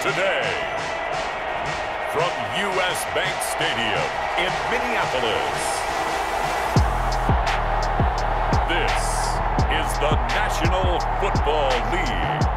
today, from U.S. Bank Stadium in Minneapolis, this is the National Football League.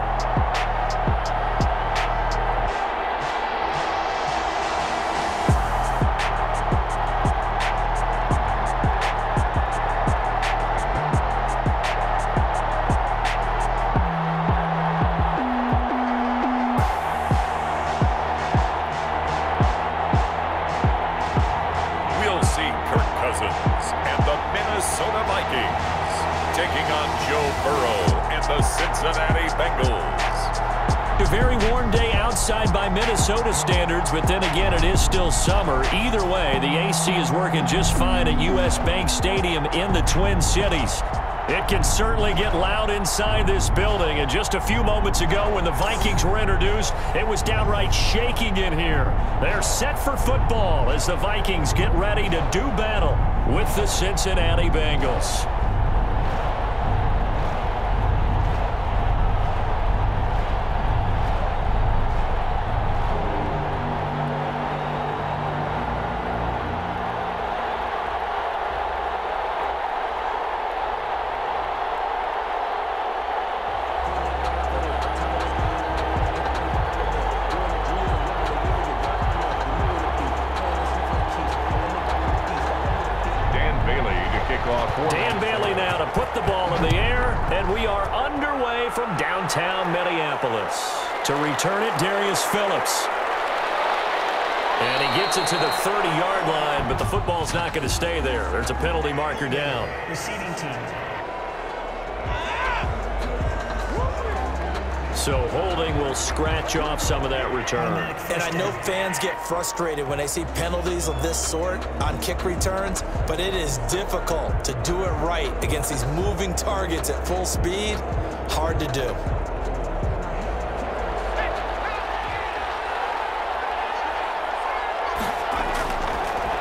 And the Minnesota Vikings taking on Joe Burrow and the Cincinnati Bengals. A very warm day outside by Minnesota standards, but then again, it is still summer. Either way, the AC is working just fine at U.S. Bank Stadium in the Twin Cities. It can certainly get loud inside this building, and just a few moments ago when the Vikings were introduced, it was downright shaking in here. They're set for football as the Vikings get ready to do battle with the Cincinnati Bengals. Dan Bailey now to put the ball in the air, and we are underway from downtown Minneapolis. To return it, Darius Phillips. And he gets it to the 30-yard line, but the football's not going to stay there. There's a penalty marker down. Receiving team. So holding will scratch off some of that return. And I know fans get frustrated when they see penalties of this sort on kick returns, but it is difficult to do it right against these moving targets at full speed. Hard to do.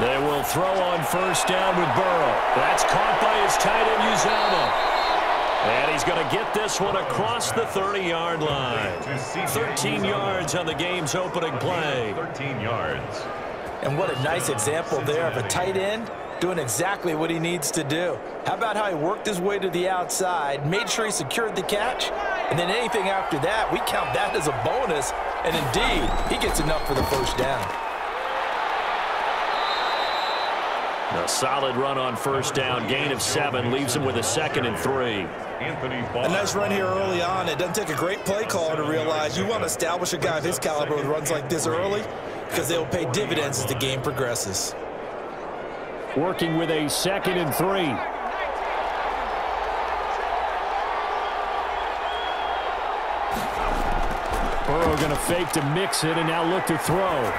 They will throw on first down with Burrow. That's caught by his tight end, Uzomah. And he's going to get this one across the 30-yard line. 13 yards on the game's opening play. 13 yards. And what a nice example there of a tight end doing exactly what he needs to do. How about how he worked his way to the outside, made sure he secured the catch, and then anything after that, we count that as a bonus. And indeed, he gets enough for the first down. A solid run on first down. Gain of 7 leaves him with a 2nd and 3. A nice run here early on. It doesn't take a great play caller to realize you want to establish a guy of his caliber with runs like this early because they will pay dividends as the game progresses. Working with a 2nd and 3. Burrow going to fake to mix it and now look to throw.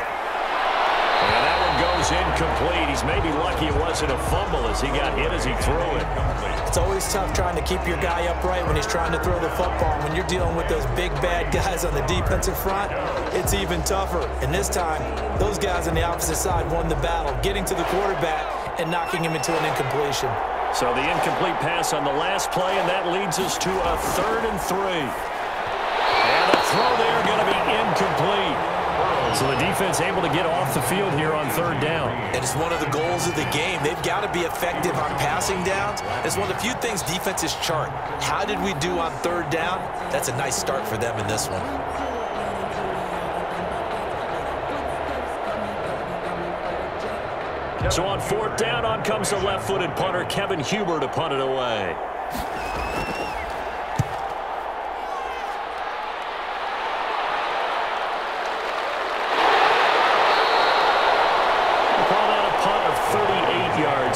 And that one goes incomplete. He's maybe lucky it wasn't a fumble as he got hit as he threw it. It's always tough trying to keep your guy upright when he's trying to throw the football. When you're dealing with those big, bad guys on the defensive front, it's even tougher. And this time, those guys on the opposite side won the battle, getting to the quarterback and knocking him into an incompletion. So the incomplete pass on the last play, and that leads us to a 3rd and 3. And the throw there going to be incomplete. So the defense able to get off the field here on 3rd down. And it's one of the goals of the game. They've got to be effective on passing downs. It's one of the few things defenses chart. How did we do on 3rd down? That's a nice start for them in this one. So on 4th down, on comes the left-footed punter, Kevin Huber, to punt it away.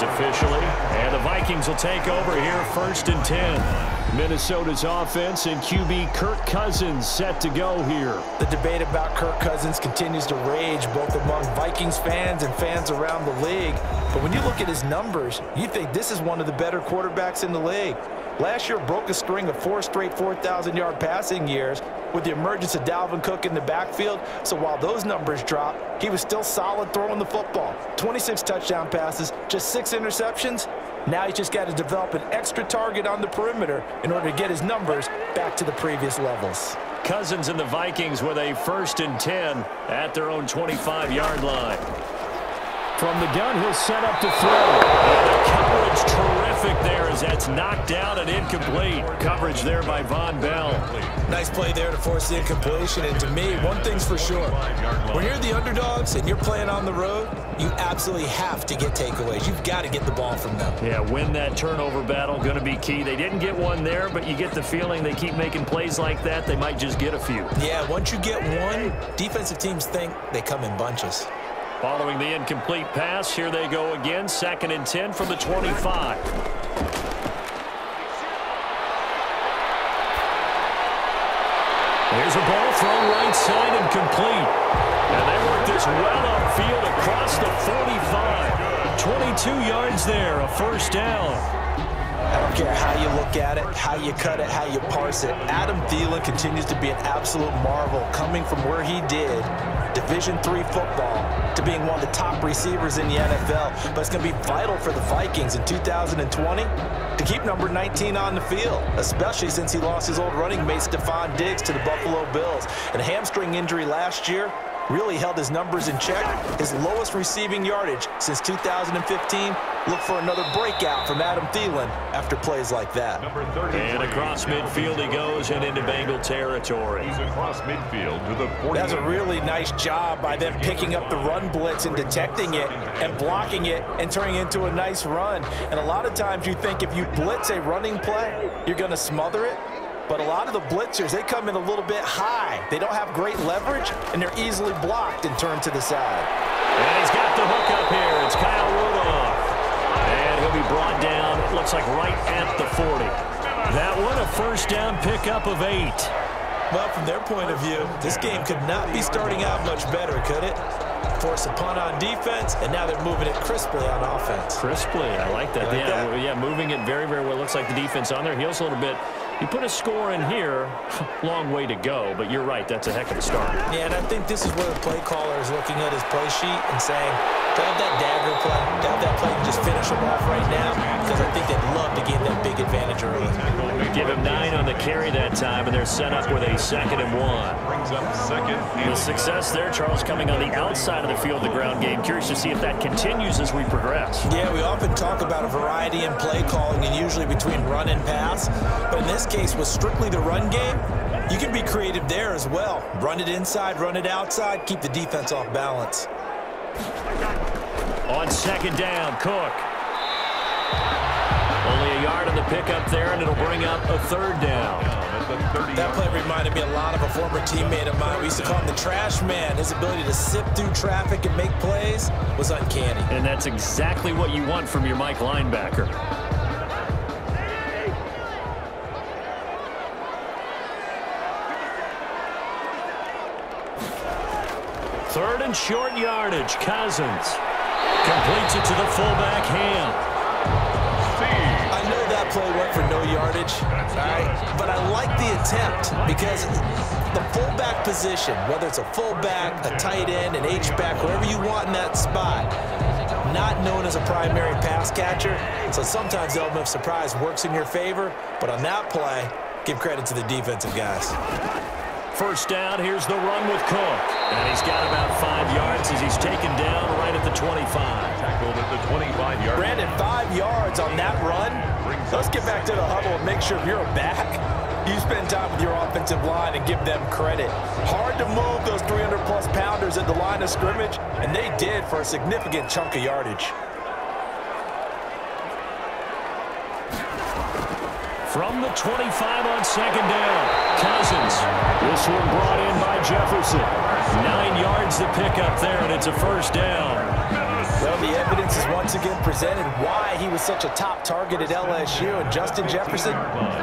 Officially, and the Vikings will take over here 1st and 10. Minnesota's offense and QB Kirk Cousins set to go here. The debate about Kirk Cousins continues to rage both among Vikings fans and fans around the league. But when you look at his numbers, you think this is one of the better quarterbacks in the league. Last year broke a string of 4 straight 4,000-yard passing years with the emergence of Dalvin Cook in the backfield. So while those numbers dropped, he was still solid throwing the football. 26 touchdown passes, just 6 interceptions. Now he's just got to develop an extra target on the perimeter in order to get his numbers back to the previous levels. Cousins and the Vikings with a 1st and 10 at their own 25-yard line. From the gun, he'll set up to throw. And the coverage terrific there as that's knocked down and incomplete. Coverage there by Von Bell. Nice play there to force the incompletion. And to me, one thing's for sure. When you're the underdogs and you're playing on the road, you absolutely have to get takeaways. You've got to get the ball from them. Yeah, win that turnover battle, going to be key. They didn't get one there, but you get the feeling they keep making plays like that, they might just get a few. Yeah, once you get one, defensive teams think they come in bunches. Following the incomplete pass, here they go again. 2nd and 10 from the 25. Here's a ball thrown right side and complete. And they work this well upfield across the 45. 22 yards there, a 1st down. I don't care how you look at it, how you cut it, how you parse it. Adam Thielen continues to be an absolute marvel, coming from where he did, Division III football, to being one of the top receivers in the NFL. But it's going to be vital for the Vikings in 2020 to keep number 19 on the field, especially since he lost his old running mate, Stephon Diggs, to the Buffalo Bills. And a hamstring injury last year really held his numbers in check. His lowest receiving yardage since 2015. Look for another breakout from Adam Thielen after plays like that. And across midfield he goes and into Bengal territory. He's across midfield to the 40. That's a really nice job by them picking up the run blitz and detecting it and blocking it and turning it into a nice run. And a lot of times you think if you blitz a running play, you're going to smother it. But a lot of the blitzers, they come in a little bit high. They don't have great leverage, and they're easily blocked and turned to the side. And he's got the hook up here. It's Kyle Rudolph. And he'll be brought down, it looks like right at the 40. That one a 1st down pickup of 8. Well, from their point of view, this game could not be starting out much better, could it? Force a punt on defense, and now they're moving it crisply on offense. Crisply, I like that. Yeah, moving it very, very well. Looks like the defense on their heels a little bit. You put a score in here, long way to go, but you're right, that's a heck of a start. Yeah, and I think this is where the play caller is looking at his play sheet and saying, to have that dagger play, to have that play and just finish them off right now, because I think they'd love to gain that big advantage early. Give him 9 on the carry that time, and they're set up with a 2nd and 1. Brings up 2nd. The success there, Charles, coming on the outside of the field, the ground game. Curious to see if that continues as we progress. Yeah, we often talk about a variety in play calling and usually between run and pass, but in this case, with strictly the run game, you can be creative there as well. Run it inside, run it outside, keep the defense off balance. On 2nd down, Cook. Only a yard on the pickup there, and it'll bring up a 3rd down. That play reminded me a lot of a former teammate of mine. We used to call him the trash man. His ability to sift through traffic and make plays was uncanny. And that's exactly what you want from your Mike linebacker. 3rd and short yardage. Cousins completes it to the fullback, Ham. I know that play went for no yardage, all right, but I like the attempt because the fullback position, whether it's a fullback, a tight end, an H-back, wherever you want in that spot, not known as a primary pass catcher, so sometimes the element of surprise works in your favor, but on that play, give credit to the defensive guys. 1st down, here's the run with Cook. And he's got about 5 yards as he's taken down right at the 25. Tackled at the 25-yard. Brandon, 5 yards on that run. Let's get back to the huddle and make sure if you're a back, you spend time with your offensive line and give them credit. Hard to move those 300-plus pounders at the line of scrimmage, and they did for a significant chunk of yardage. From the 25 on 2nd down, Cousins. This one brought in by Jefferson. 9 yards to pick up there, and it's a 1st down. Well, the evidence is once again presented why he was such a top target at LSU, and Justin Jefferson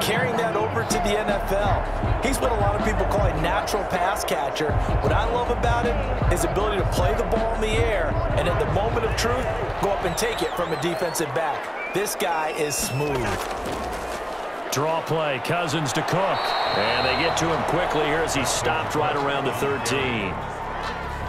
carrying that over to the NFL. He's what a lot of people call a natural pass catcher. What I love about him is his ability to play the ball in the air, and at the moment of truth, go up and take it from a defensive back. This guy is smooth. Draw play, Cousins to Cook. And they get to him quickly here as he stopped right around the 13.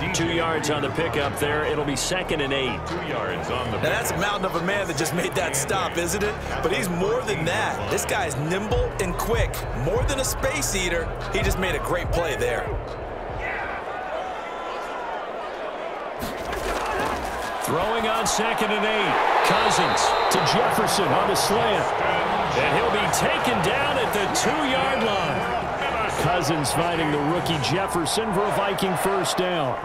2 yards on the pickup there. It'll be 2nd and 8. 2 yards on the Now, that's a mountain of a man that just made that stop, isn't it? But he's more than that. This guy's nimble and quick. More than a space eater. He just made a great play there. Throwing on 2nd and 8. Cousins to Jefferson on the slant. And he'll be taken down at the 2-yard line. Cousins finding the rookie Jefferson for a Viking first down.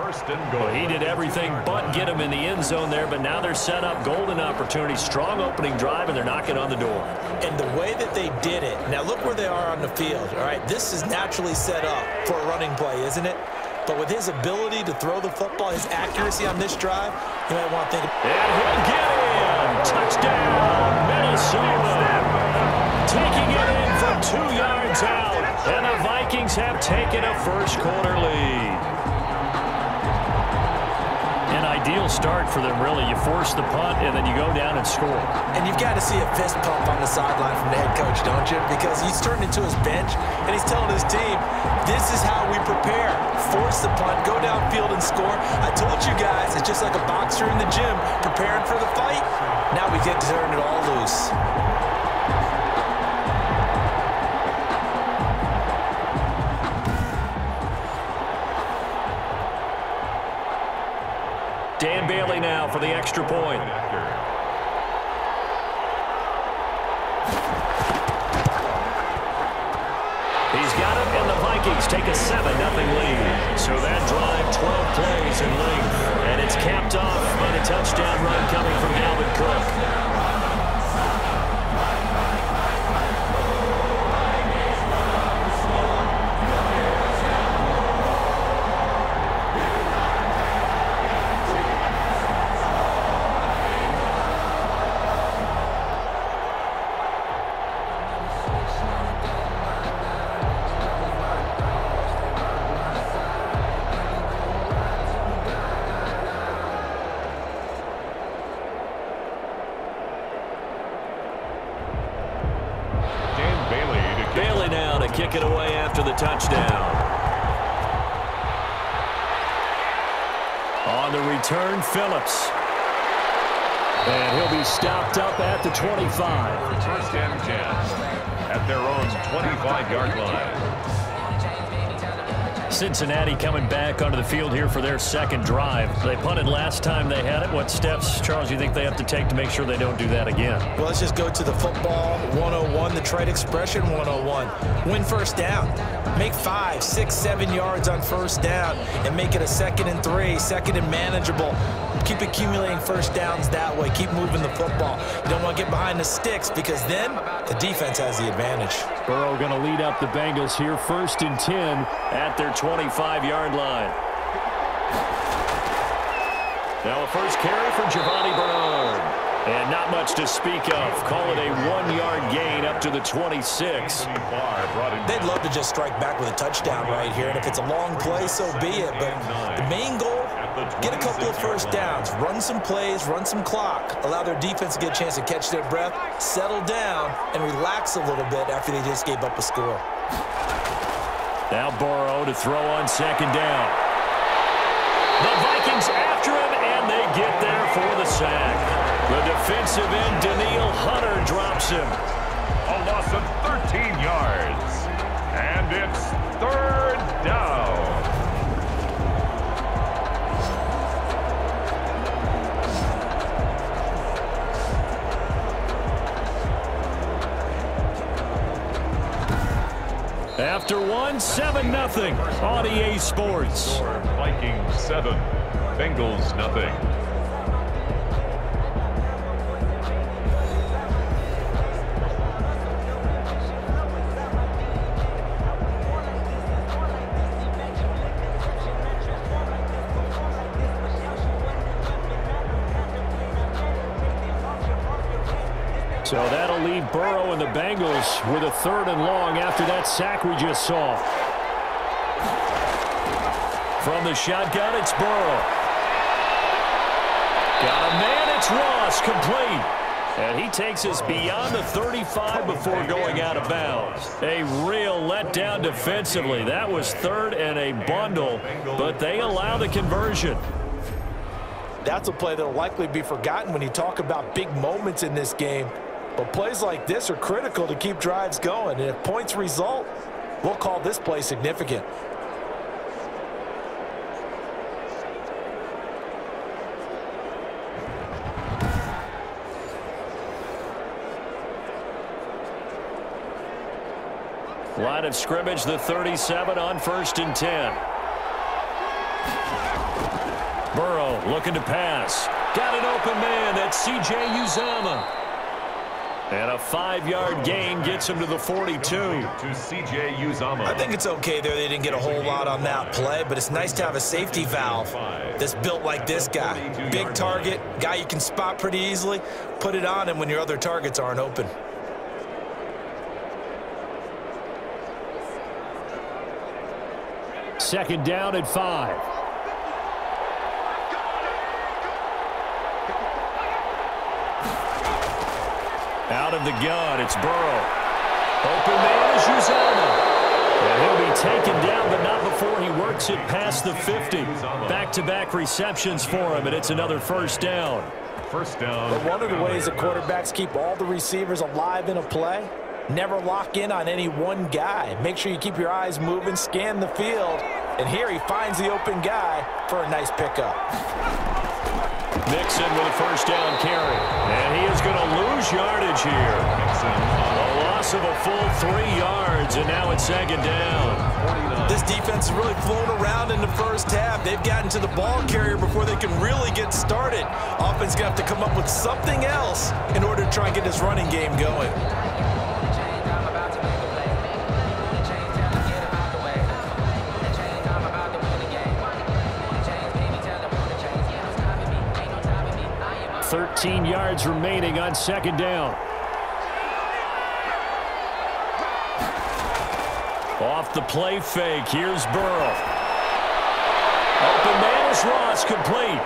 Well, he did everything but get him in the end zone there, but now they're set up golden opportunity, strong opening drive, and they're knocking on the door. And the way that they did it, now look where they are on the field, all right? This is naturally set up for a running play, isn't it? But with his ability to throw the football, his accuracy on this drive, you might want to think. And he'll get in. Touchdown, Minnesota. Taking it in from 2 yards out. And the Vikings have taken a first-quarter lead. An ideal start for them, really. You force the punt, and then you go down and score. And you've got to see a fist pump on the sideline from the head coach, don't you? Because he's turned into his bench, and he's telling his team, this is how we prepare. Force the punt, go downfield and score. I told you guys, it's just like a boxer in the gym preparing for the fight. Now we get to turn it all loose. Dan Bailey now for the extra point. He's got it, and the Vikings take a 7-0 lead. So that drive, 12 plays in length. And it's capped off by the touchdown run coming from Dalvin Cook. Bailey now to kick it away after the touchdown. On the return, Phillips. And he'll be stopped up at the 25. First and 10 at their own 25-yard line. Cincinnati coming back onto the field here for their second drive. They punted last time they had it. What steps, Charles, you think they have to take to make sure they don't do that again? Well, let's just go to the football 101, the trade expression 101. Win first down. Make 5, 6, 7 yards on first down and make it a 2nd and 3, 2nd and manageable. Keep accumulating first downs that way. Keep moving the football. You don't want to get behind the sticks because then the defense has the advantage. Burrow going to lead up the Bengals here, 1st and 10 at their 25-yard line. Now a first carry for Giovanni Bernard. And not much to speak of. Call it a 1-yard gain up to the 26. They'd love to just strike back with a touchdown right here. And if it's a long play, so be it. But the main goal, get a couple of first downs. Run some plays, run some clock. Allow their defense to get a chance to catch their breath, settle down, and relax a little bit after they just gave up a score. Now Burrow to throw on 2nd down. The Vikings after him, and they get there for the sack. The defensive end, Daniil Hunter, drops him. A loss of 13 yards. And it's 3rd down. After one, 7-0 on EA Sports. Vikings 7, Bengals nothing. So that'll leave Burrow and the Bengals with a 3rd and long after that sack we just saw. From the shotgun, it's Burrow. Got a man, it's Ross, complete. And he takes us beyond the 35 before going out of bounds. A real letdown defensively. That was third and a bundle, but they allow the conversion. That's a play that will likely be forgotten when you talk about big moments in this game. But plays like this are critical to keep drives going. And if points result, we'll call this play significant. Line of scrimmage, the 37 on 1st and 10. Burrow looking to pass. Got an open man. That's C.J. Uzomah. And a 5-yard gain gets him to the 42. To C.J. Uzomah. I think it's okay there. They didn't get a whole lot on that play, but it's nice to have a safety valve that's built like this guy. Big target, guy you can spot pretty easily. Put it on him when your other targets aren't open. Second down at 5. Out of the gun, it's Burrow. Open man is Uzomah. And he'll be taken down, but not before he works it past the 50. Back-to-back receptions for him, and it's another first down. First down. But one of the ways that quarterbacks keep all the receivers alive in a play, never lock in on any one guy. Make sure you keep your eyes moving, scan the field, and here he finds the open guy for a nice pickup. Mixon with a first down carry. And he is going to lose yardage here. A loss of a full 3 yards, and now it's second down. This defense has really flown around in the first half. They've gotten to the ball carrier before they can really get started. Offense going to have to come up with something else in order to try and get this running game going. $13 yards remaining on second down. Off the play fake, here's Burrow. Open man is Ross, complete.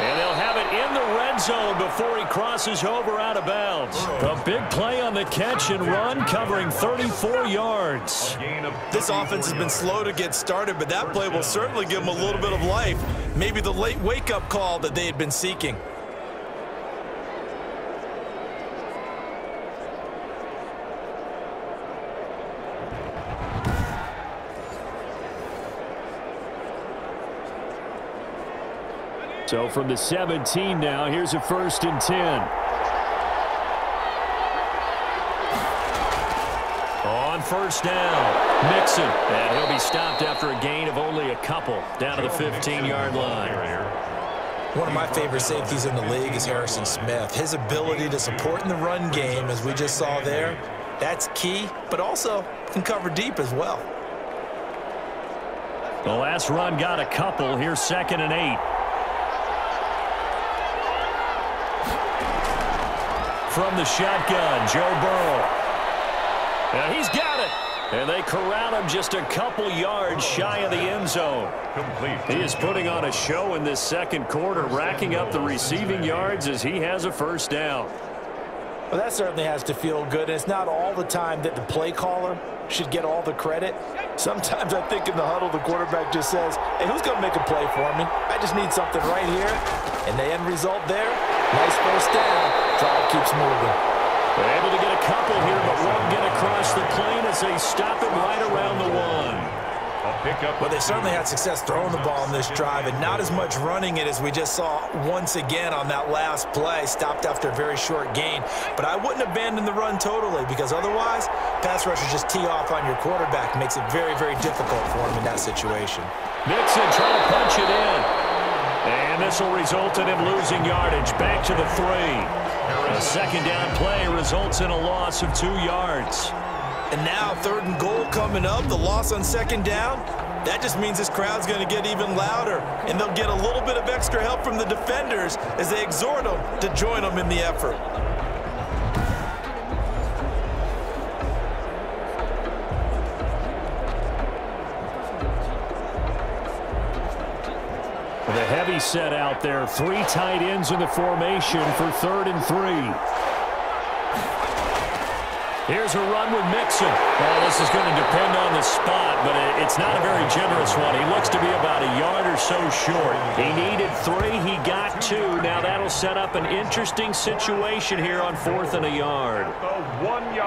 And they'll have it in the red zone before he crosses over out of bounds. A big play on the catch and run, covering 34 yards. This offense has been slow to get started, but that play will certainly give them a little bit of life. Maybe the late wake-up call that they had been seeking. So from the 17 now, here's a 1st and 10. On first down, Mixon. And he'll be stopped after a gain of only a couple, down to the 15-yard line. One of my favorite safeties in the league is Harrison Smith. His ability to support in the run game, as we just saw there, that's key, but also can cover deep as well. The last run got a couple. Here's 2nd and 8. From the shotgun, Joe Burrow. And he's got it. And they corral him just a couple yards shy of the end zone. Complete. He is putting on a show in this second quarter, racking up the receiving yards as he has a first down. Well, that certainly has to feel good. And it's not all the time that the play caller should get all the credit. Sometimes I think in the huddle, the quarterback just says, hey, who's going to make a play for me? I just need something right here. And the end result there, nice first down. Drive keeps moving. They're able to get a couple here, but won't get across the plane as they stop it right around the 1. Well, they certainly had success throwing the ball in this drive, and not as much running it as we just saw once again on that last play. Stopped after a very short gain. But I wouldn't abandon the run totally, because otherwise, pass rushers just tee off on your quarterback. Makes it very, very difficult for him in that situation. Mixon trying to punch it in. And this will result in him losing yardage. Back to the 3. A second down play results in a loss of 2 yards. And now 3rd and goal coming up. The loss on second down. That just means this crowd's going to get even louder. And they'll get a little bit of extra help from the defenders as they exhort them to join them in the effort. The heavy set out there. 3 tight ends in the formation for 3rd and 3. Here's a run with Mixon. Well, this is going to depend on the spot, but it's not a very generous one. He looks to be about a yard or so short. He needed 3. He got 2. Now that'll set up an interesting situation here on 4th and a yard.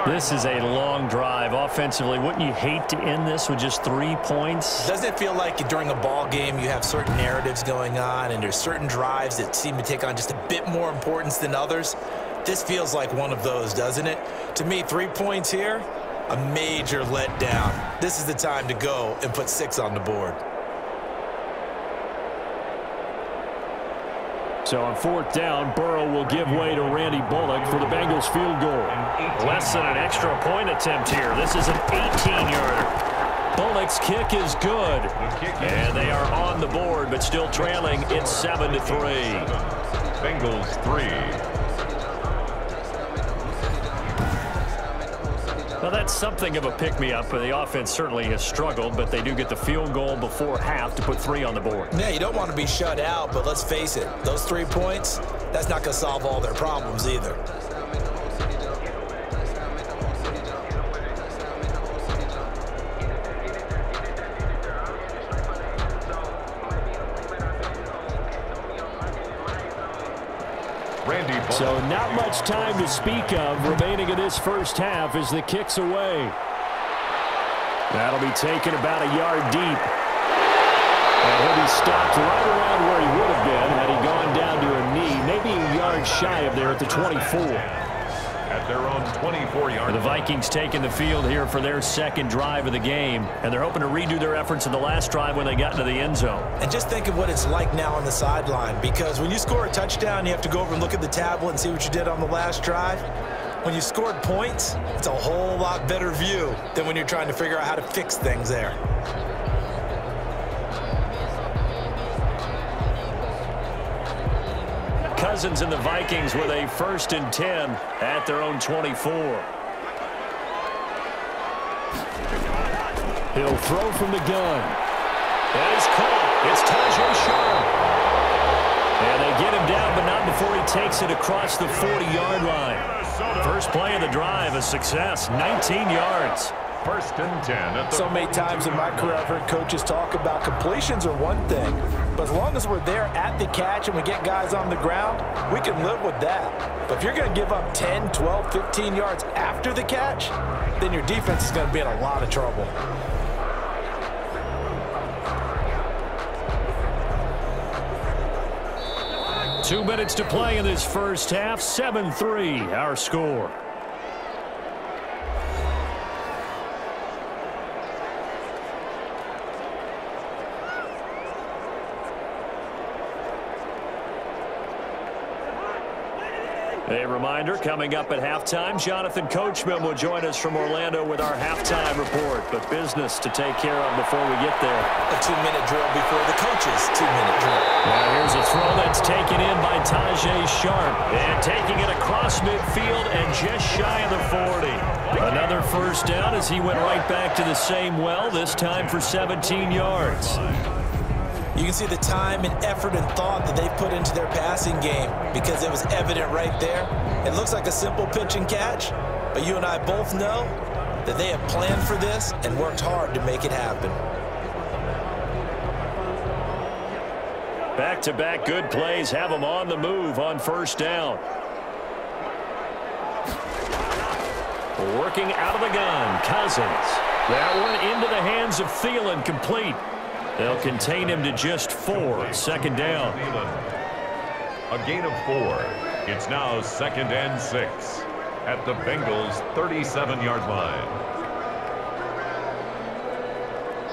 This is a long drive offensively. Wouldn't you hate to end this with just 3 points? Doesn't it feel like during a ball game you have certain narratives going on and there's certain drives that seem to take on just a bit more importance than others? This feels like one of those, doesn't it? To me, 3 points here, a major letdown. This is the time to go and put 6 on the board. So on 4th down, Burrow will give way to Randy Bullock for the Bengals field goal. Less than an extra point attempt here. This is an 18-yarder. Bullock's kick is good. And they are on the board, but still trailing. It's 7-3. Bengals 3. Well, that's something of a pick-me-up. The offense certainly has struggled, but they do get the field goal before half to put 3 on the board. Yeah, you don't want to be shut out, but let's face it, those 3 points, that's not going to solve all their problems either. So not much time to speak of remaining in this first half as the kick's away. That'll be taken about a yard deep. And he'll be stopped right around where he would have been had he gone down to a knee, maybe a yard shy of there at the 24. At their own 24-yard. The Vikings taking the field here for their second drive of the game, and they're hoping to redo their efforts in the last drive when they got into the end zone. And just think of what it's like now on the sideline, because when you score a touchdown, you have to go over and look at the tablet and see what you did on the last drive. When you scored points, it's a whole lot better view than when you're trying to figure out how to fix things there. Cousins and the Vikings with a 1st and 10 at their own 24. He'll throw from the gun. That is caught. It's Tajay Sharp. And they get him down, but not before he takes it across the 40-yard line. First play of the drive, a success, 19 yards. 1st and 10. So many times in my career I've heard coaches talk about completions are one thing, but as long as we're there at the catch and we get guys on the ground, we can live with that. But if you're going to give up 10, 12, 15 yards after the catch, then your defense is going to be in a lot of trouble. Two minutes to play in this first half, 7-3 our score. A reminder, coming up at halftime, Jonathan Coachman will join us from Orlando with our halftime report, but business to take care of before we get there. A 2-minute drill before the coach's 2-minute drill. Now here's a throw that's taken in by Tajay Sharp, and taking it across midfield and just shy of the 40. Another first down as he went right back to the same well, this time for 17 yards. You can see the time and effort and thought that they put into their passing game because it was evident right there. It looks like a simple pitch and catch, but you and I both know that they have planned for this and worked hard to make it happen. Back-to-back good plays have them on the move on first down. Working out of the gun, Cousins. That one into the hands of Thielen, complete. They'll contain him to just 4. Second down. A gain of 4. It's now 2nd and 6 at the Bengals' 37-yard line.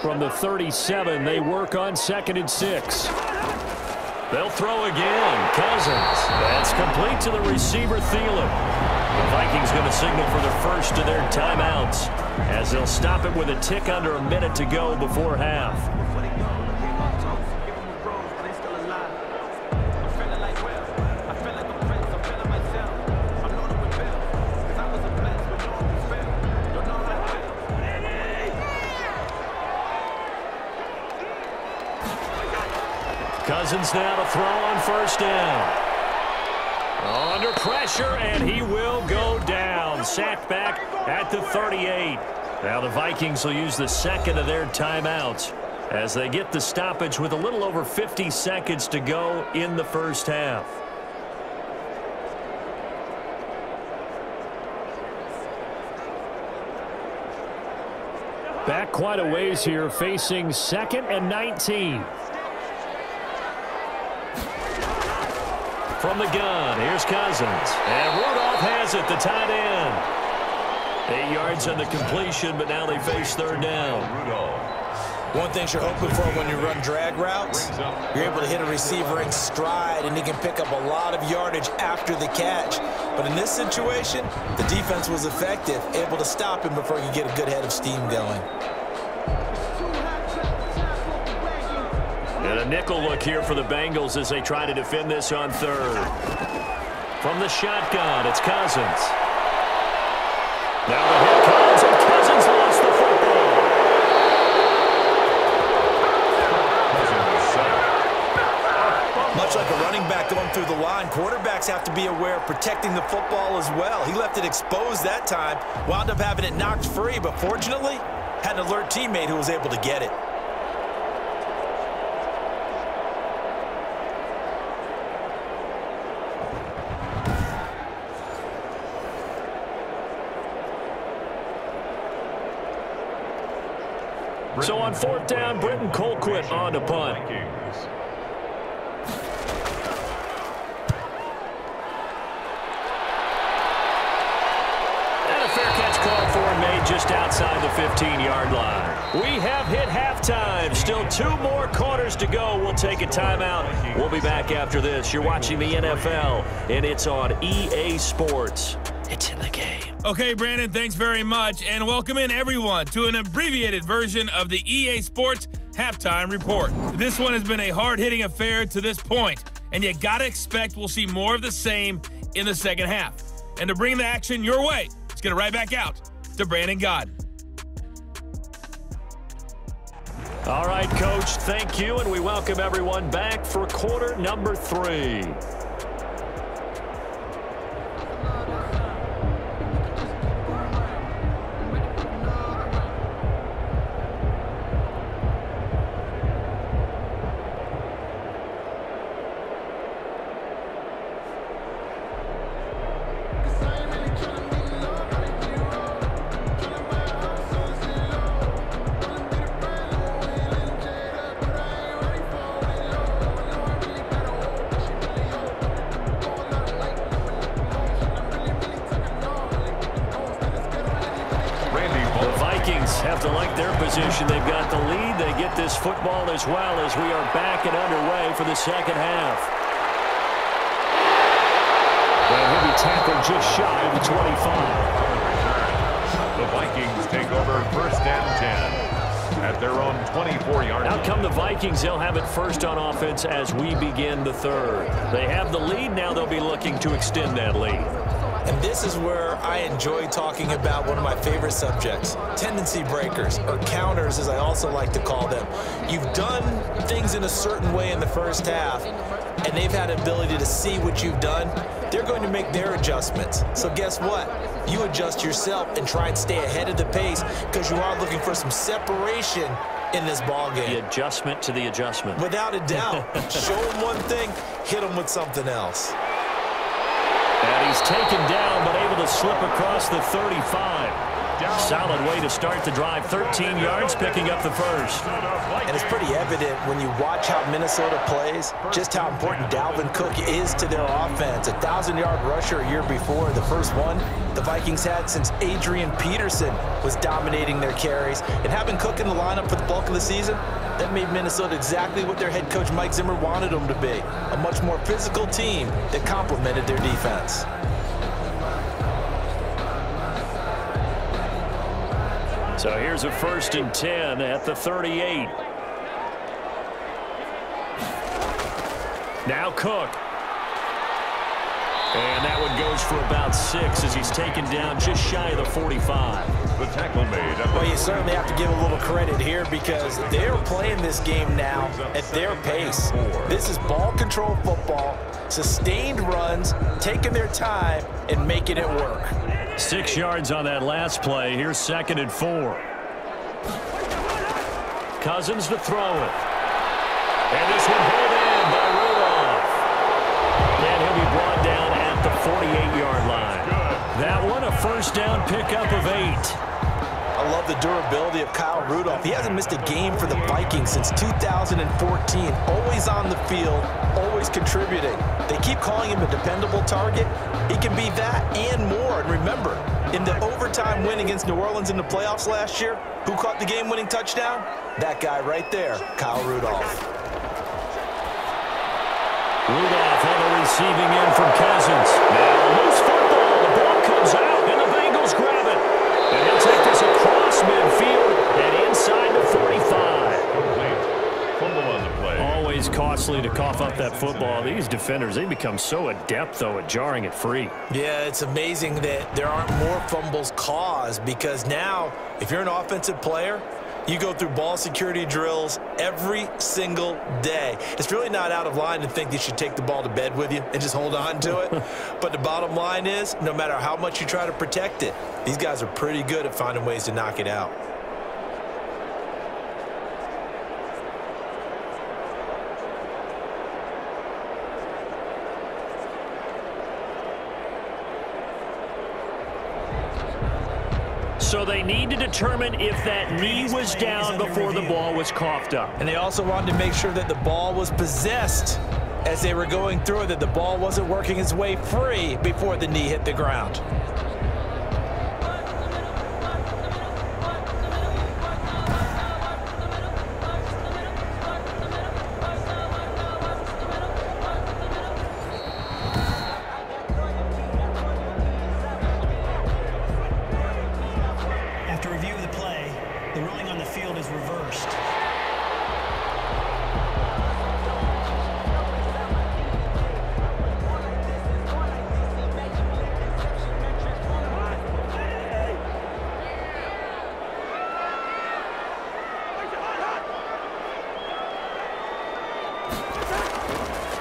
From the 37, they work on 2nd and 6. They'll throw again. Cousins. That's complete to the receiver, Thielen. The Vikings going to signal for the first of their timeouts as they'll stop it with a tick under a minute to go before half. Cousins now to throw on first down. Under pressure, and he will go down. down. Sacked back at the 38. Now the Vikings will use the second of their timeouts as they get the stoppage with a little over 50 seconds to go in the first half. Back quite a ways here, facing 2nd and 19. From the gun, here's Cousins. And Rudolph has it, the tight end. 8 yards on the completion, but now they face third down. One thing you're hoping for when you run drag routes, you're able to hit a receiver in stride, and he can pick up a lot of yardage after the catch. But in this situation, the defense was effective, able to stop him before he could get a good head of steam going. And a nickel look here for the Bengals as they try to defend this on third. From the shotgun, it's Cousins. Now the hit comes, and Cousins lost the football. Much like a running back going through the line, quarterbacks have to be aware of protecting the football as well. He left it exposed that time, wound up having it knocked free, but fortunately, had an alert teammate who was able to get it. So on fourth down, Britton Colquitt on to punt. Called for and made just outside the 15-yard line. We have hit halftime. Still 2 more quarters to go. We'll take a timeout. We'll be back after this. You're watching the NFL, and it's on EA Sports. It's in the game. Okay, Brandon, thanks very much. And welcome in, everyone, to an abbreviated version of the EA Sports Halftime Report. This one has been a hard-hitting affair to this point, and you got to expect we'll see more of the same in the second half. And to bring the action your way, let's get it right back out to Brandon Godden. All right, Coach, thank you, and we welcome everyone back for quarter number 3. Have to like their position. They've got the lead. They get this football as well as we are back and underway for the second half. And he'll be tackled just shy of the 25. The Vikings take over first and 10 at their own 24-yard line. Out come the Vikings. They'll have it first on offense as we begin the third. They have the lead. Now they'll be looking to extend that lead. And this is where I enjoy talking about one of my favorite subjects, tendency breakers, or counters as I also like to call them. You've done things in a certain way in the first half, and they've had an ability to see what you've done. They're going to make their adjustments. So guess what? You adjust yourself and try and stay ahead of the pace because you are looking for some separation in this ball game. The adjustment to the adjustment. Without a doubt. Show them one thing, hit them with something else. And he's taken down, but able to slip across the 35. Solid way to start the drive. 13 yards, picking up the first. And it's pretty evident when you watch how Minnesota plays, just how important Dalvin Cook is to their offense. A 1,000-yard rusher a year before. The first one the Vikings had since Adrian Peterson was dominating their carries. And having Cook in the lineup for the bulk of the season, that made Minnesota exactly what their head coach Mike Zimmer wanted them to be. A much more physical team that complemented their defense. So here's a 1st and 10 at the 38. Now Cook. And that one goes for about 6 as he's taken down just shy of the 45. The tackle made. Well, you certainly have to give a little credit here because they're playing this game now at their pace. This is ball control football, sustained runs, taking their time and making it work. 6 yards on that last play. Here's 2nd and 4. Cousins to throw it. And this one pulled in by Rudolph. And he'll be brought down at the 48-yard line. That one a first down pickup of 8. I love the durability of Kyle Rudolph. He hasn't missed a game for the Vikings since 2014. Always on the field, always contributing. They keep calling him a dependable target. He can be that and more. And remember, in the overtime win against New Orleans in the playoffs last year, who caught the game-winning touchdown? That guy right there, Kyle Rudolph. Rudolph on the receiving end from Cousins. Now loose football. The ball comes out, and the Bengals grab it. And they'll take this across midfield and inside the 45. Fumble on the play. Always costly to cough up that football. These defenders, they become so adept, though, at jarring it free. Yeah, it's amazing that there aren't more fumbles caused because now, if you're an offensive player, you go through ball security drills every single day. It's really not out of line to think you should take the ball to bed with you and just hold on to it. But the bottom line is, no matter how much you try to protect it, these guys are pretty good at finding ways to knock it out. So they need to determine if that knee was down before the ball was coughed up. And they also wanted to make sure that the ball was possessed as they were going through it, that the ball wasn't working its way free before the knee hit the ground. After review of the play, the ruling on the field is reversed.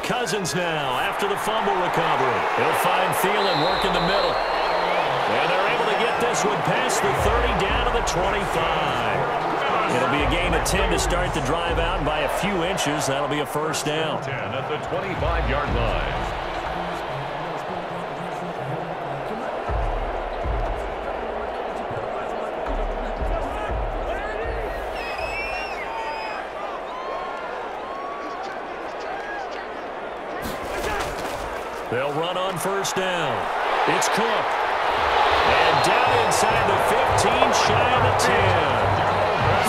Cousins now after the fumble recovery. He'll find Thielen work in the middle. And they're able to get this one past the 30 down to the 25. It'll be a gain of 10 to start the drive out, and by a few inches, that'll be a first down. 10 at the 25-yard line. They'll run on first down. It's Cook. And down inside the 15, shy of the 10.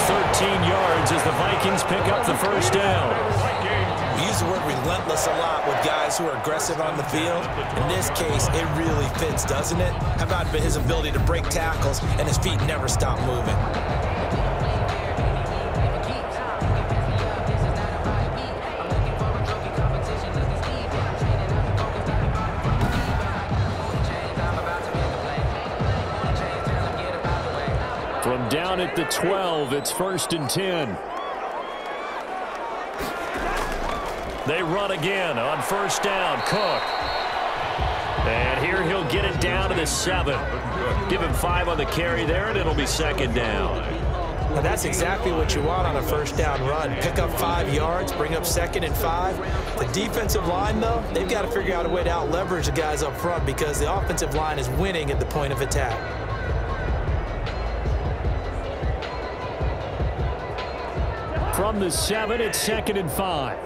13 yards as the Vikings pick up the first down. We use the word relentless a lot with guys who are aggressive on the field. In this case, it really fits, doesn't it? How about his ability to break tackles and his feet never stop moving? From down at the 12, it's 1st and 10. They run again on first down. Cook. And here he'll get it down to the 7. Give him 5 on the carry there, and it'll be 2nd down. Now that's exactly what you want on a first down run. Pick up 5 yards, bring up 2nd and 5. The defensive line, though, they've got to figure out a way to out-leverage the guys up front because the offensive line is winning at the point of attack. From the 7, it's 2nd and 5.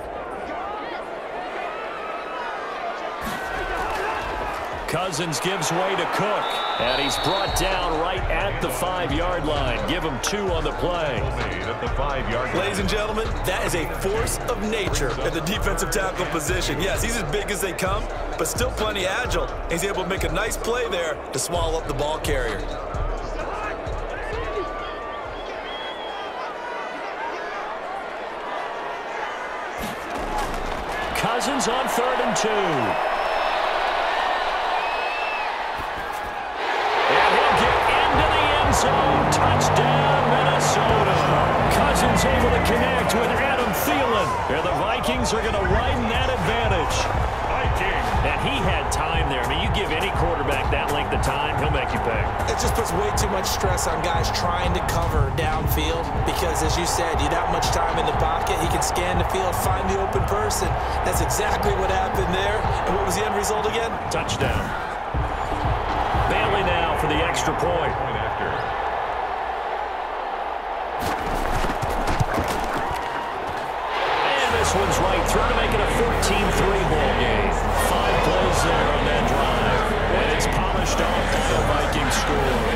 Cousins gives way to Cook, and he's brought down right at the 5-yard line. Give him 2 on the play. At the 5-yard line. Ladies and gentlemen, that is a force of nature at the defensive tackle position. Yes, he's as big as they come, but still plenty agile. He's able to make a nice play there to swallow up the ball carrier. Cousins on 3rd and 2. And he'll get into the end zone. much stress on guys trying to cover downfield because, as you said, you that much time in the pocket, he can scan the field, find the open person. That's exactly what happened there. And what was the end result again? Touchdown. Bailey now for the extra point. And this one's right through to make it a 14-3 ball game. 5 plays there on that drive. And it's polished off by the Vikings score.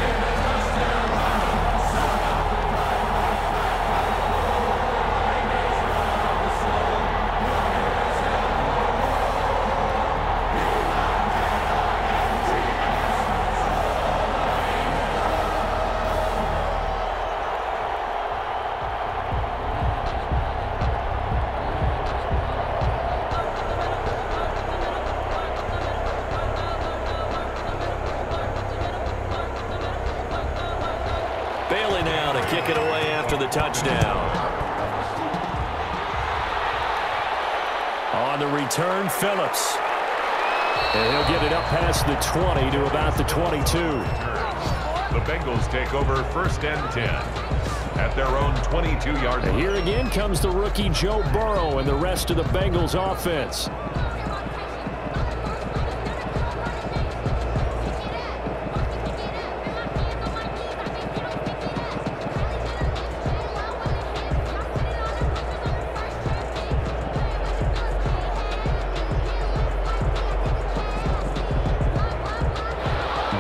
Bailey now to kick it away after the touchdown. On the return, Phillips. And he'll get it up past the 20 to about the 22. The Bengals take over 1st and 10 at their own 22-yard line. And here again comes the rookie Joe Burrow and the rest of the Bengals offense.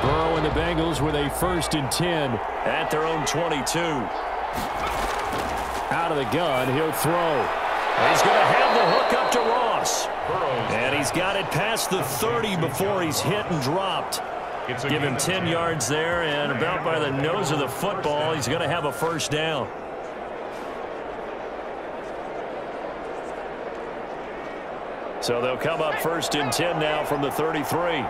Burrow and the Bengals with a 1st and 10 at their own 22. Out of the gun, he'll throw. He's going to have the hook up to Ross. And he's got it past the 30 before he's hit and dropped. Give him 10 yards there, and about by the nose of the football, he's going to have a 1st down. So they'll come up 1st and 10 now from the 33.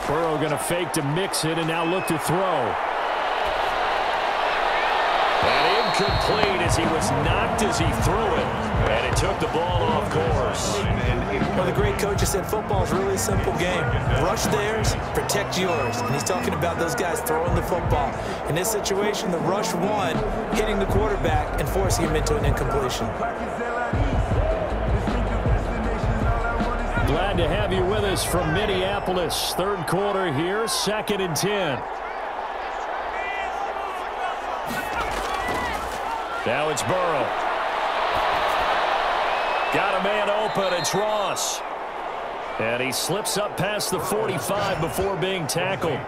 Burrow going to fake to mix it and now look to throw. And incomplete as he was knocked as he threw it. And it took the ball off course. Well, the great coach has said football is really a simple game. Rush theirs, protect yours. And he's talking about those guys throwing the football. In this situation, the rush won, hitting the quarterback and forcing him into an incompletion. Glad to have you with us from Minneapolis. 3rd quarter here, 2nd and 10. Now it's Burrow. Got a man open. It's Ross. And he slips up past the 45 before being tackled.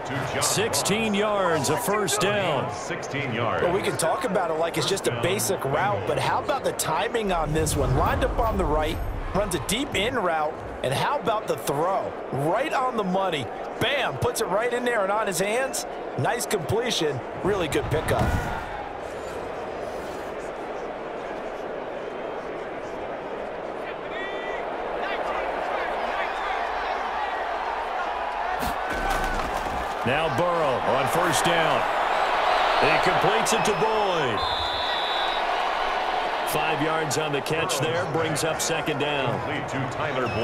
16 yards, a 1st down. 16 yards. Well, we can talk about it like it's just a basic route, but how about the timing on this one? Lined up on the right, runs a deep in route, and how about the throw? Right on the money. Bam, puts it right in there and on his hands. Nice completion, really good pickup. Now Burrow on 1st down. He completes it to Boyd. 5 yards on the catch there, brings up 2nd down.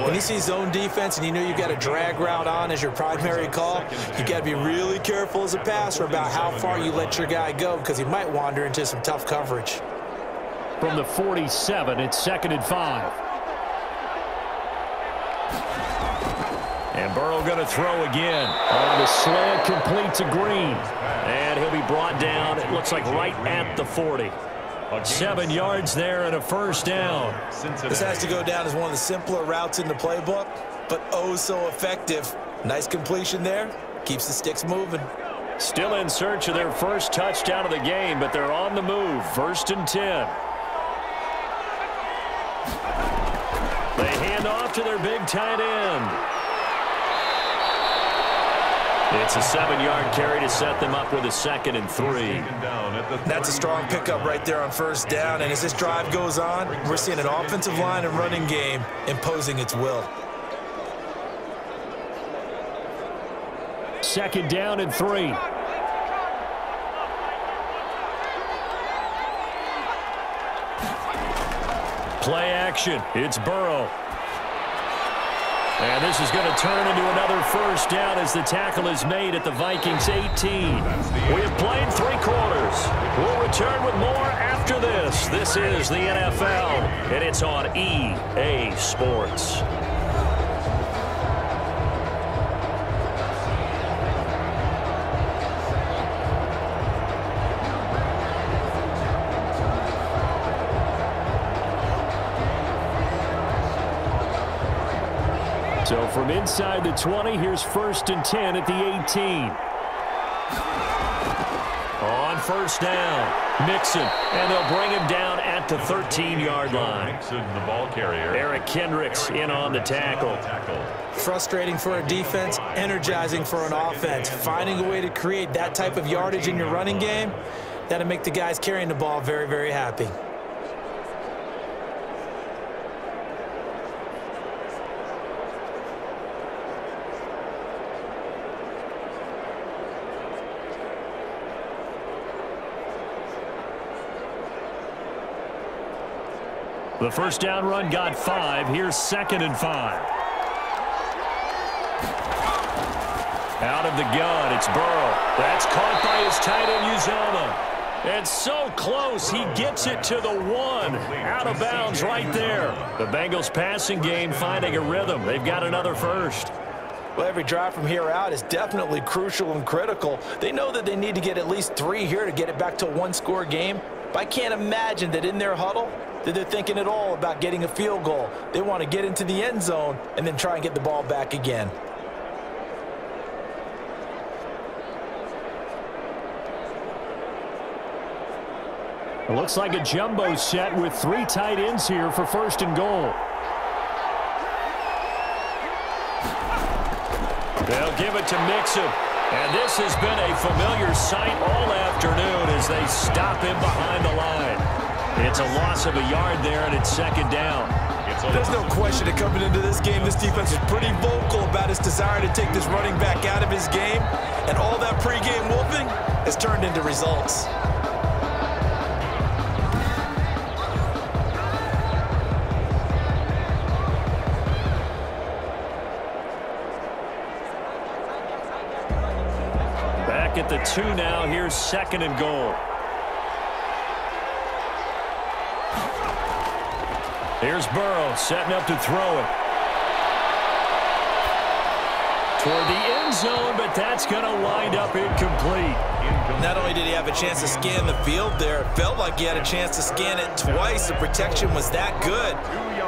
When you see zone defense and you know you've got a drag route on as your primary call, you got to be really careful as a passer about how far you let your guy go because he might wander into some tough coverage. From the 47, it's 2nd and 5. And Burrow going to throw again. On the slant, complete to Green. And he'll be brought down, it looks like right at the 40. 7 yards there and a 1st down. This has to go down as one of the simpler routes in the playbook, but oh so effective. Nice completion there. Keeps the sticks moving. Still in search of their 1st touchdown of the game, but they're on the move. 1st and 10. They hand off to their big tight end. It's a 7-yard carry to set them up with a 2nd and 3. That's a strong pickup right there on 1st down. And as this drive goes on, we're seeing an offensive line and running game imposing its will. 2nd down and 3. Play action. It's Burrow. And this is going to turn into another first down as the tackle is made at the Vikings 18. We have played 3 quarters. We'll return with more after this. This is the NFL, and it's on EA Sports. So from inside the 20, here's 1st and 10 at the 18. On first down, Mixon, and they'll bring him down at the 13-yard line. Mixon, the ball carrier. Eric Kendricks in on the tackle. Frustrating for a defense, energizing for an offense. Finding a way to create that type of yardage in your running game, that'll make the guys carrying the ball very, very happy. The first down run got 5. Here's 2nd and 5. Out of the gun, it's Burrow. That's caught by his tight end, Uzomah. And so close, he gets it to the 1. Out of bounds right there. The Bengals passing game finding a rhythm. They've got another first. Well, every drive from here out is definitely crucial and critical. They know that they need to get at least 3 here to get it back to a 1-score game. But I can't imagine that in their huddle that they're thinking at all about getting a field goal. They want to get into the end zone and then try and get the ball back again. It looks like a jumbo set with 3 tight ends here for 1st and goal. They'll give it to Mixon. And this has been a familiar sight all afternoon as they stop him behind the line. It's a loss of a yard there, and it's 2nd down. There's no question that coming into this game, this defense is pretty vocal about its desire to take this running back out of his game. And all that pregame whooping has turned into results. At the 2 now, here's 2nd and goal. Here's Burrow setting up to throw it. Toward the end zone, but that's going to wind up incomplete. Not only did he have a chance to scan the field there, it felt like he had a chance to scan it twice. The protection was that good.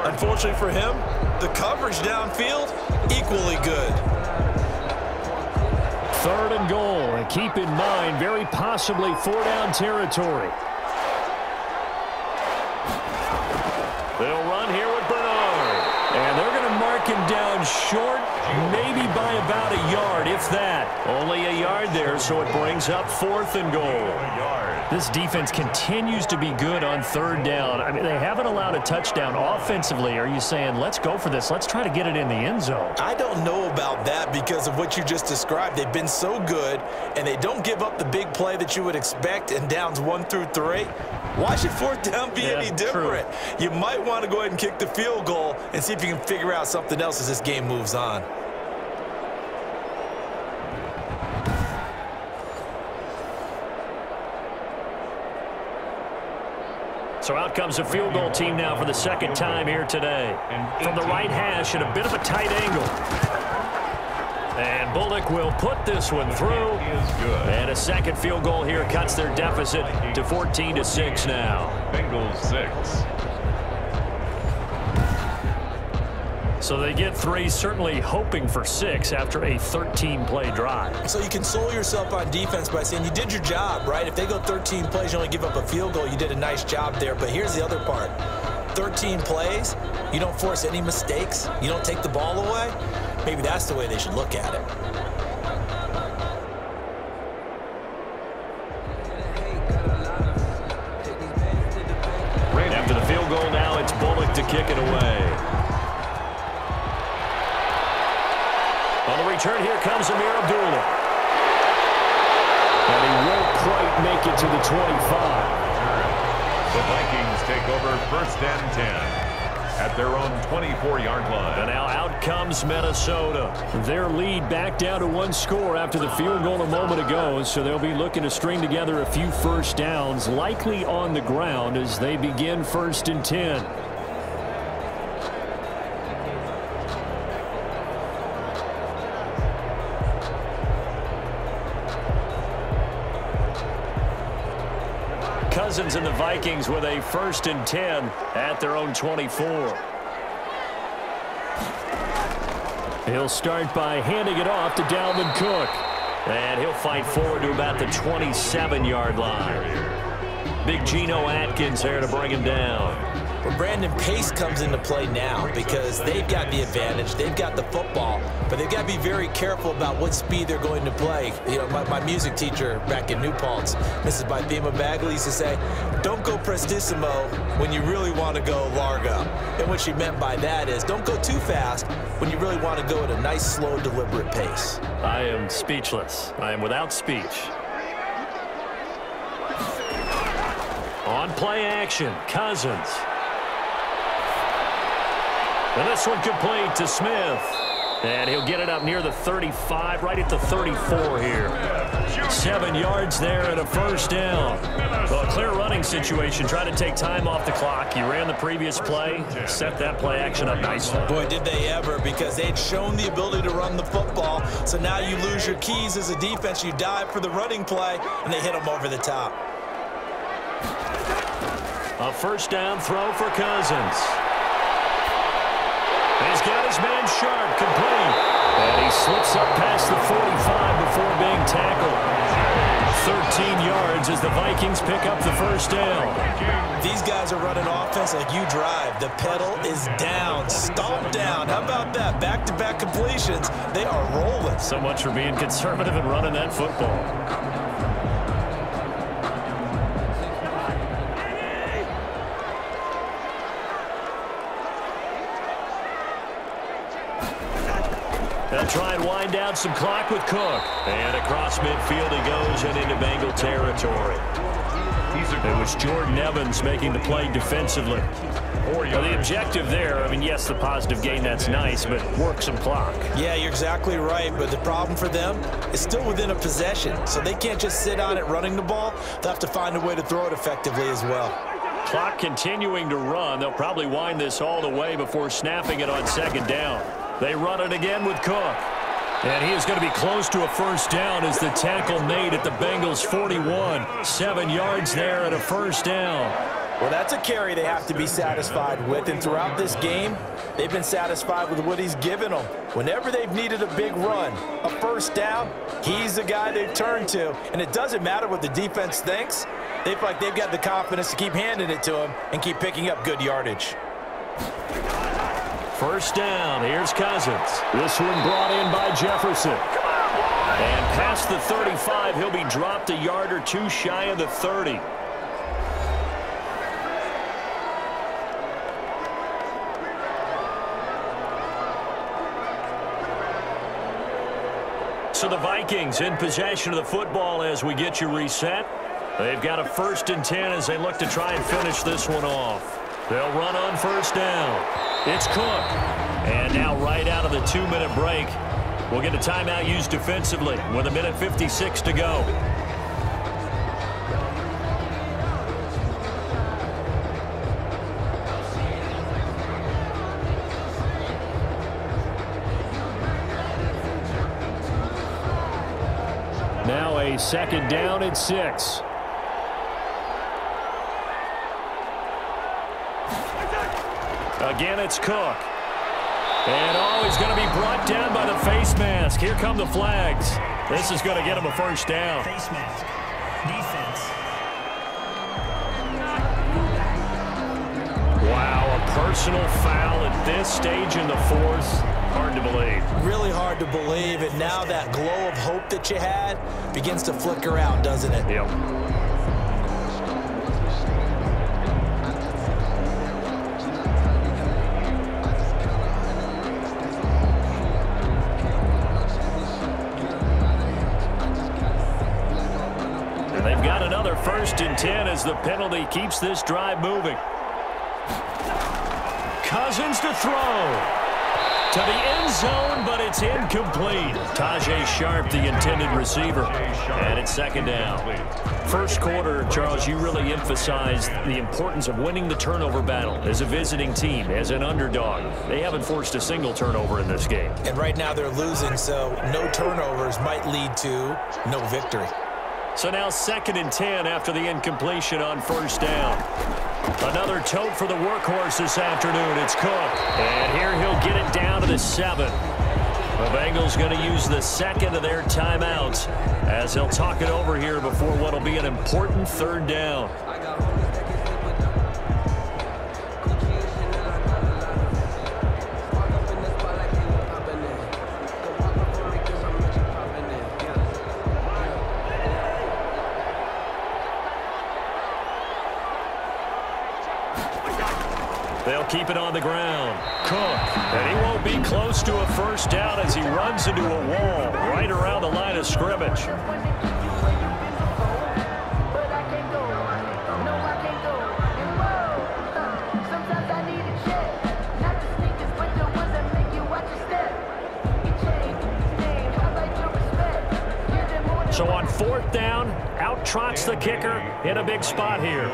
Unfortunately for him, the coverage downfield, equally good. 3rd and goal, and keep in mind, very possibly 4-down territory. They'll run here with Bernard. And they're going to mark him down short, maybe by about a yard, if that. Only a yard there, so it brings up 4th and goal. This defense continues to be good on 3rd down. I mean, they haven't allowed a touchdown offensively. Are you saying, let's go for this, let's try to get it in the end zone? I don't know about that because of what you just described. They've been so good, and they don't give up the big play that you would expect in downs 1 through 3. Why should 4th down be any different? True. You might want to go ahead and kick the field goal and see if you can figure out something else as this game moves on. So out comes a field goal team now for the 2nd time here today. From the right hash at a bit of a tight angle. And Bullock will put this one through. And a 2nd field goal here cuts their deficit to 14-6 now. Bengals 6. So they get 3, certainly hoping for 6 after a 13-play drive. So you console yourself on defense by saying you did your job, right? If they go 13 plays, you only give up a field goal, you did a nice job there. But here's the other part. 13 plays, you don't force any mistakes, you don't take the ball away. Maybe that's the way they should look at it. After the field goal now, it's Bullock to kick it away. On the return, here comes Amir Abdullah. And he won't quite make it to the 25. The Vikings take over 1st and 10. at their own 24-yard line. And now out comes Minnesota. Their lead back down to one score after the field goal a moment ago, so they'll be looking to string together a few first downs, likely on the ground as they begin 1st and 10. Cousins and the Vikings with a 1st and 10 at their own 24. He'll start by handing it off to Dalvin Cook. And he'll fight forward to about the 27-yard line. Big Geno Atkins there to bring him down. Well, Brandon, pace comes into play now because they've got the advantage. They've got the football, but they've got to be very careful about what speed they're going to play. You know, my music teacher back in New Paltz, Mrs. Bythema Bagley, used to say, don't go prestissimo when you really want to go largo. And what she meant by that is don't go too fast when you really want to go at a nice, slow, deliberate pace. I am speechless. I am without speech. On play action, Cousins. And this one complete to Smith. And he'll get it up near the 35, right at the 34 here. 7 yards there and a 1st down. Well, a clear running situation. Try to take time off the clock. You ran the previous play, set that play action up nicely. Boy, did they ever, because they'd shown the ability to run the football. So now you lose your keys as a defense. You dive for the running play, and they hit them over the top. A 1st down throw for Cousins. He's got his man Sharp complete. And he slips up past the 45 before being tackled. 13 yards as the Vikings pick up the 1st down. These guys are running offense like you drive. The pedal is down, stomp down. How about that? Back-to-back completions. They are rolling. So much for being conservative and running that football. They'll try and wind down some clock with Cook. And across midfield he goes and into Bengal territory. It was Jordan Evans making the play defensively. Well, the objective there, I mean, yes, the positive gain, that's nice, but work some clock. Yeah, you're exactly right, but the problem for them is still within a possession, so they can't just sit on it running the ball. They'll have to find a way to throw it effectively as well. Clock continuing to run. They'll probably wind this all the way before snapping it on 2nd down. They run it again with Cook. And he is going to be close to a 1st down as the tackle made at the Bengals 41. 7 yards there and a 1st down. Well, that's a carry they have to be satisfied with. And throughout this game, they've been satisfied with what he's given them. Whenever they've needed a big run, a 1st down, he's the guy they've turned to. And it doesn't matter what the defense thinks. They feel like they've got the confidence to keep handing it to him and keep picking up good yardage. 1st down. Here's Cousins. This one brought in by Jefferson. And past the 35, he'll be dropped a yard or two shy of the 30. So the Vikings in possession of the football as we get you reset. They've got a 1st and 10 as they look to try and finish this one off. They'll run on 1st down. It's Cook. And now right out of the 2-minute break, we'll get a timeout used defensively with 1:56 to go. Now a 2nd down at 6. Again, it's Cook. And, he's going to be brought down by the face mask. Here come the flags. This is going to get him a 1st down. Face mask. Defense. Wow, a personal foul at this stage in the 4th. Hard to believe. Really hard to believe. And now that glow of hope that you had begins to flicker out, doesn't it? Yep. They've got another 1st and 10 as the penalty keeps this drive moving. Cousins to throw. To the end zone, but it's incomplete. Tajay Sharp, the intended receiver. And it's second down. First quarter, Charles, you really emphasized the importance of winning the turnover battle as a visiting team, as an underdog. They haven't forced a single turnover in this game. And right now they're losing, so no turnovers might lead to no victory. So now 2nd and 10 after the incompletion on first down. Another tote for the workhorse this afternoon. It's Cook. And here he'll get it down to the 7. The Bengals going to use the second of their timeouts as they'll talk it over here before what will be an important 3rd down. They'll keep it on the ground. Cook, and he won't be close to a first down as he runs into a wall right around the line of scrimmage. So on 4th down, out trots the kicker in a big spot here.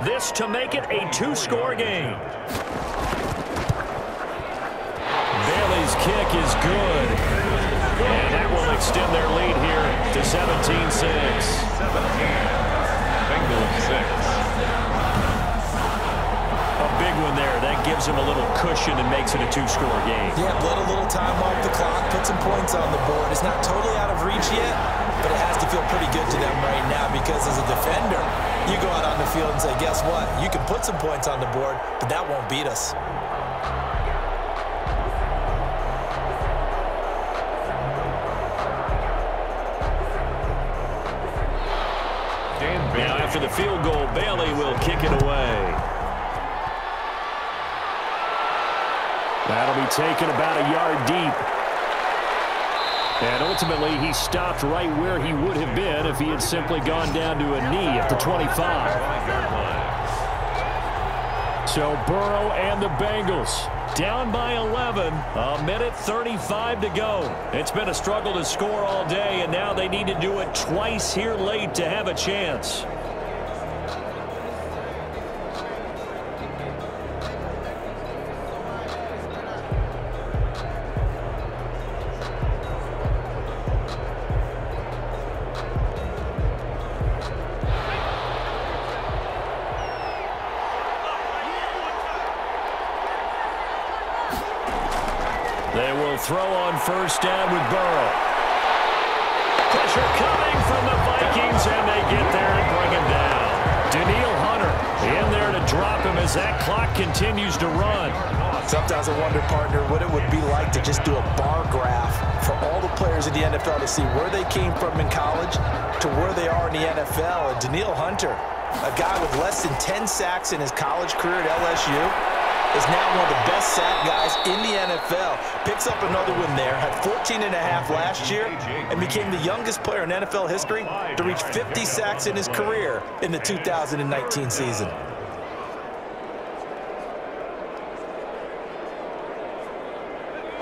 This to make it a 2-score game. Bailey's kick is good. And that will extend their lead here to 17-6. 17. Bengals 6. A big one there. That gives them a little cushion and makes it a 2-score game. Yeah, let a little time off the clock, put some points on the board. It's not totally out of reach yet, but it has to feel pretty good to them right now because as a defender, you go out on the field and say, guess what? You can put some points on the board, but that won't beat us. Now after the field goal, Bailey will kick it away. That'll be taken about a yard deep. And ultimately, he stopped right where he would have been if he had simply gone down to a knee at the 25. So Burrow and the Bengals down by 11, a minute 35 to go. It's been a struggle to score all day, and now they need to do it twice here late to have a chance. They will throw on first down with Burrow. Pressure coming from the Vikings, and they get there and bring him down. Daniil Hunter in there to drop him as that clock continues to run. Sometimes I wonder, partner, what it would be like to just do a bar graph for all the players in the NFL to see where they came from in college to where they are in the NFL. And Daniil Hunter, a guy with less than 10 sacks in his college career at LSU, is now one of the best sack guys in the NFL. Picks up another one there, had 14.5 last year, and became the youngest player in NFL history to reach 50 sacks in his career in the 2019 season.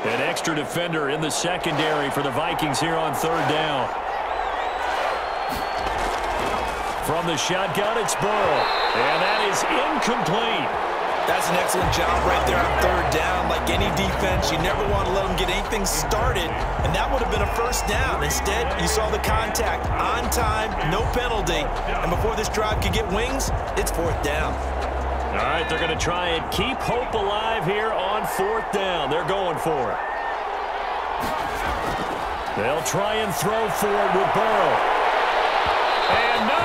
An extra defender in the secondary for the Vikings here on 3rd down. From the shotgun, it's Burrow, and that is incomplete. That's an excellent job right there on 3rd down. Like any defense, you never want to let them get anything started, and that would have been a first down. Instead, you saw the contact on time, no penalty, and before this drive could get wings, it's 4th down. All right, they're going to try and keep hope alive here on 4th down. They're going for it. They'll try and throw for it with Burrow. And no!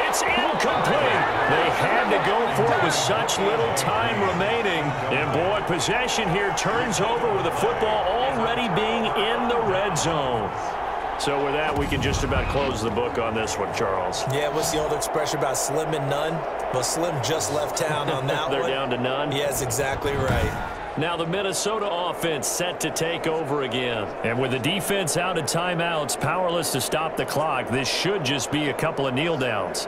It's incomplete. They had to go for it with such little time remaining. And, boy, possession here turns over with the football already being in the red zone. So with that, we can just about close the book on this one, Charles. Yeah, what's the old expression about slim and none? Well, Slim just left town on that They're one. down to none? Yes, exactly right. Now the Minnesota offense set to take over again. And with the defense out of timeouts, powerless to stop the clock, this should just be a couple of kneel downs.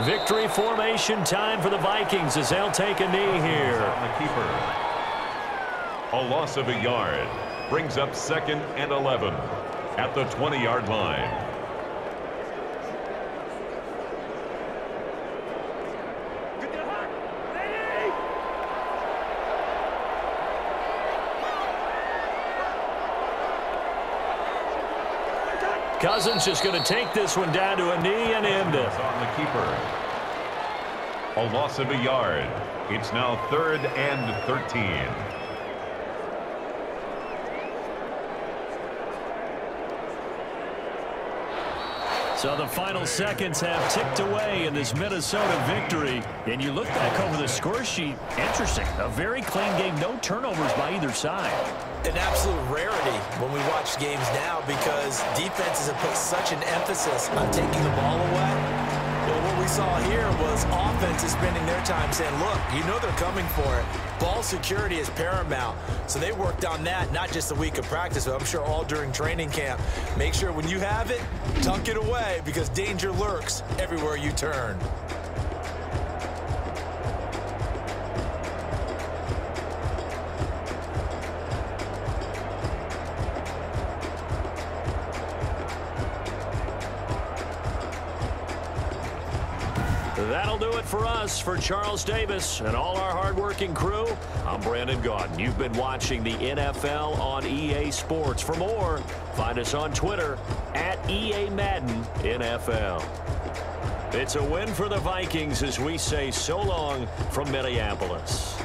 Victory formation time for the Vikings as they'll take a knee here. On the keeper. A loss of a yard brings up 2nd and 11 at the 20-yard line. Cousins just going to take this one down to a knee and end it. On the keeper. A loss of a yard. It's now 3rd and 13. So the final seconds have ticked away in this Minnesota victory. And you look back over the score sheet, interesting. A very clean game, no turnovers by either side. An absolute rarity when we watch games now because defenses have put such an emphasis on taking the ball away. Well, what we saw here was offenses spending their time saying, look, you know they're coming for it. Ball security is paramount. So they worked on that, not just a week of practice, but I'm sure all during training camp. Make sure when you have it, tuck it away because danger lurks everywhere you turn. That'll do it for us. For Charles Davis and all our hardworking crew, I'm Brandon Gaudin. You've been watching the NFL on EA Sports. For more, find us on Twitter at EA Madden NFL. It's a win for the Vikings as we say so long from Minneapolis.